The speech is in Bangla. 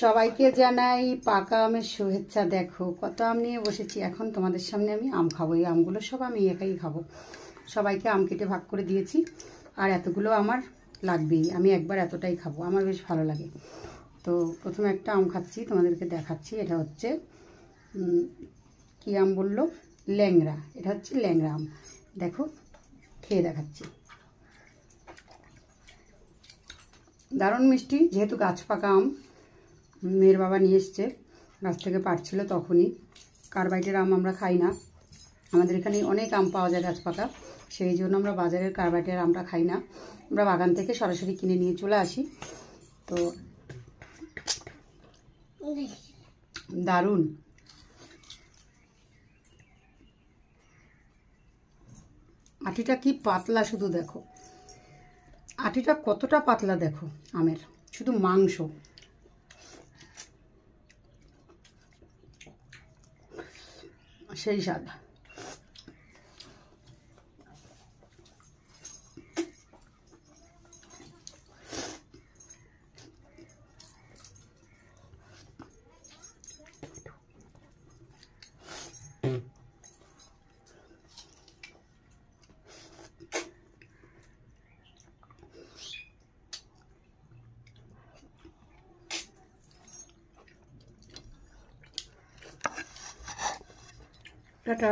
সবাইকে জানাই পাকা আমের শুভেচ্ছা। দেখো কত আম নিয়ে বসেছি। এখন তোমাদের সামনে আমি আম খাবো। এই আমগুলো সব আমি একাই খাবো। সবাইকে আম কেটে ভাগ করে দিয়েছি, আর এতগুলো আমার লাগবেই। আমি একবার এতটাই খাবো, আমার বেশ ভালো লাগে। তো প্রথমে একটা আম খাচ্ছি, তোমাদেরকে দেখাচ্ছি। এটা হচ্ছে কী আম বললো, ল্যাংড়া। এটা হচ্ছে ল্যাংড়া আম। দেখো খেয়ে দেখাচ্ছি। দারুণ মিষ্টি, যেহেতু গাছ পাকা আম। মেয়ের বাবা নিয়ে এসছে, গাছ থেকে পাড়ছিল তখনই। কার্বাইটের আম আমরা খাই না, আমাদের এখানে অনেক আম পাওয়া যায় গাছ পাকা, সেই জন্য আমরা বাজারের কার্বাইটের আমটা খাই না। আমরা বাগান থেকে সরাসরি কিনে নিয়ে চলে আসি। তো দারুণ। আটিটা কি পাতলা, শুধু দেখো আটিটা কতটা পাতলা দেখো আমের, শুধু মাংস। সেই স্বাদ। টাটা।